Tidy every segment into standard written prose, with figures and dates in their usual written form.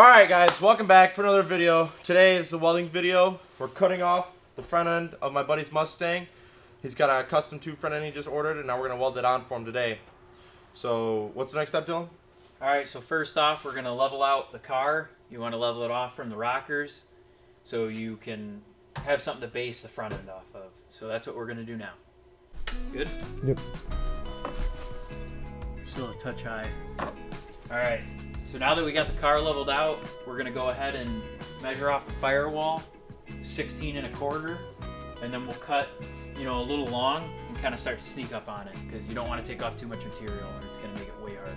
Alright guys, welcome back for another video. Today is the welding video. We're cutting off the front end of my buddy's Mustang. He's got a custom tube front end he just ordered, and now we're going to weld it on for him today. So, what's the next step, Dylan? Alright, so first off, we're going to level out the car. You want to level it off from the rockers so you can have something to base the front end off of. So that's what we're going to do now. Good? Yep. Still a touch high. Alright, so now that we got the car leveled out, we're going to go ahead and measure off the firewall, 16 1/4, and then we'll cut, a little long and kind of start to sneak up on it because you don't want to take off too much material or it's going to make it way hard.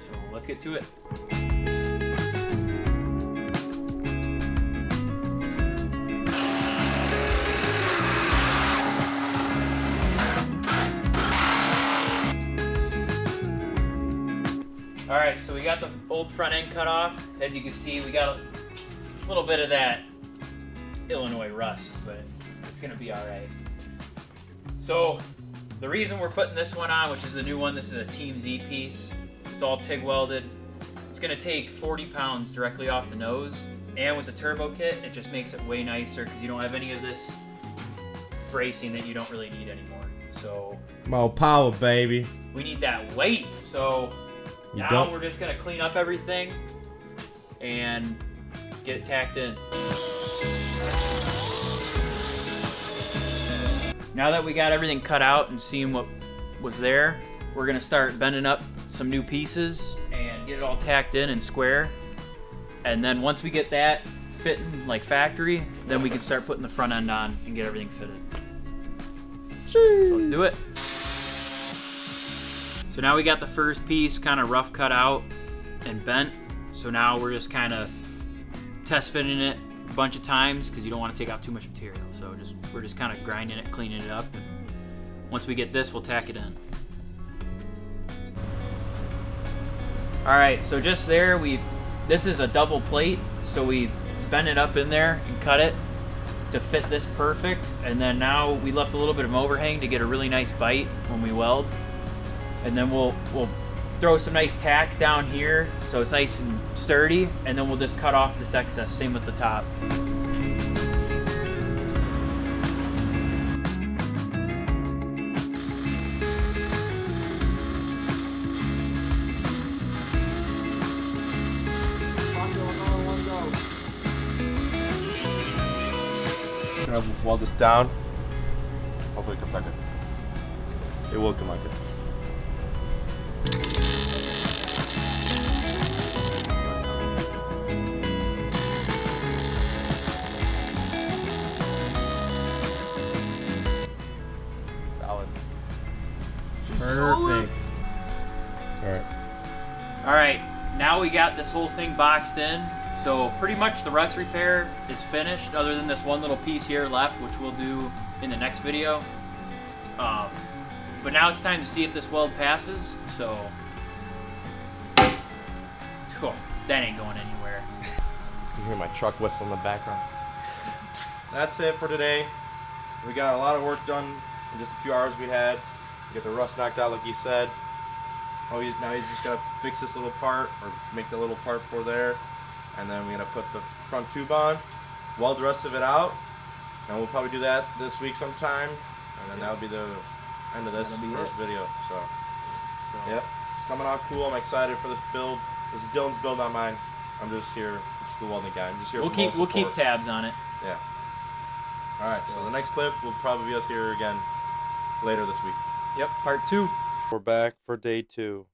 So let's get to it. Alright, so we got the old front end cut off. As you can see, we got a little bit of that Illinois rust, but it's going to be alright. So, the reason we're putting this one on, which is the new one, this is a Team Z piece. It's all TIG welded. It's going to take 40 pounds directly off the nose, and with the turbo kit, it just makes it way nicer because you don't have any of this bracing that you don't really need anymore. So, More power, baby. we need that weight. So, now we're just going to clean up everything and get it tacked in. Now that we got everything cut out and seen what was there, we're going to start bending up some new pieces and get it all tacked in and square. And then once we get that fitting like factory, then we can start putting the front end on and get everything fitted. So let's do it. So now we got the first piece kind of rough cut out and bent. So now we're just kind of test fitting it a bunch of times because you don't want to take out too much material. So we're just kind of grinding it, cleaning it up. And once we get this, we'll tack it in. All right, so just there, this is a double plate. So we bent it up in there and cut it to fit this perfect. And then now we left a little bit of overhang to get a really nice bite when we weld. And then we'll throw some nice tacks down here so it's nice and sturdy, and then we'll just cut off this excess. Same with the top. I'm gonna weld this down. Hopefully it comes out good. It will come out good. Solid. Perfect. Alright. Alright, now we got this whole thing boxed in. So pretty much the rust repair is finished other than this one little piece here left, which we'll do in the next video. But now it's time to see if this weld passes. So, cool. That ain't going anywhere. You hear my truck whistle in the background. That's it for today. We got a lot of work done in just a few hours we had. We get the rust knocked out like he said. Now he's just got to fix this little part, or make the little part for there. And then we're going to put the front tube on, weld the rest of it out. And we'll probably do that this week sometime. And then that'll be the end of this first video. So, yep. It's coming out cool. I'm excited for this build. This is Dylan's build, not mine. I'm just here, just the welding guy. I'm just here for moral support. We'll keep tabs on it. Yeah. Alright, so the next clip will probably be us here again later this week. Yep, part 2. We're back for day 2.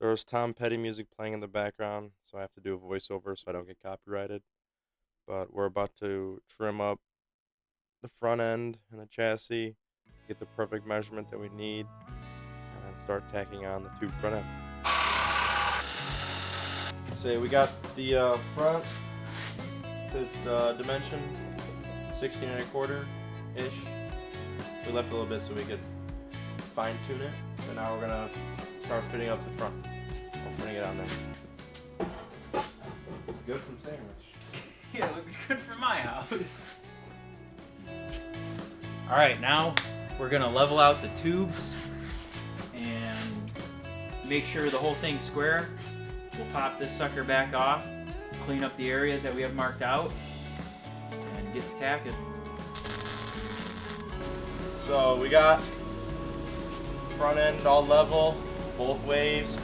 There's Tom Petty music playing in the background, so I have to do a voiceover so I don't get copyrighted. But we're about to trim up the front end and the chassis, get the perfect measurement that we need, and then start tacking on the tube front end. So we got the front, this dimension 16 1/4-ish. We left a little bit so we could fine tune it, and now we're gonna start fitting up the front. I'm putting it on there. It's good from sandwich. Yeah, it looks good for my house. Alright, now we're gonna level out the tubes and make sure the whole thing's square. we'll pop this sucker back off, clean up the areas that we have marked out, and get to tacking. So we got front end all level, both ways.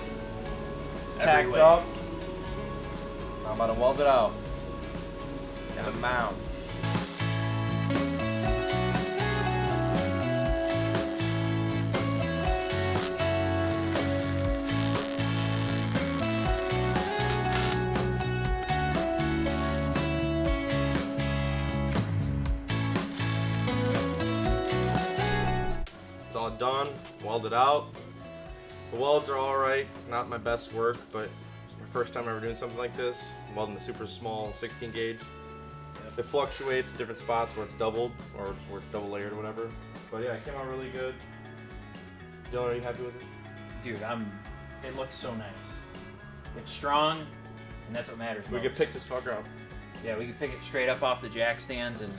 It's tacked Every way. up. I'm about to weld it out. Got a mount. It's all done, welded out. The welds are alright, not my best work, but it's my first time ever doing something like this. I'm welding the super small 16 gauge. It fluctuates different spots where it's doubled or where it's double layered or whatever. But yeah, it came out really good. Dylan, are you happy with it? Dude, it looks so nice. It's strong, and that's what matters We most. could pick this fucker up. Yeah, we could pick it straight up off the jack stands and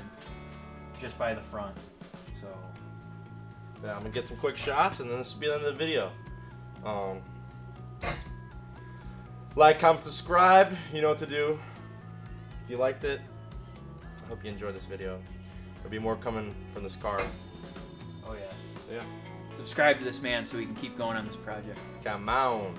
just by the front. So Yeah, I'm gonna get some quick shots and then this will be the end of the video. Like, comment, subscribe, you know what to do. If you liked it, I hope you enjoyed this video. There'll be more coming from this car. oh yeah. Yeah. Subscribe to this man so we can keep going on this project. Come on.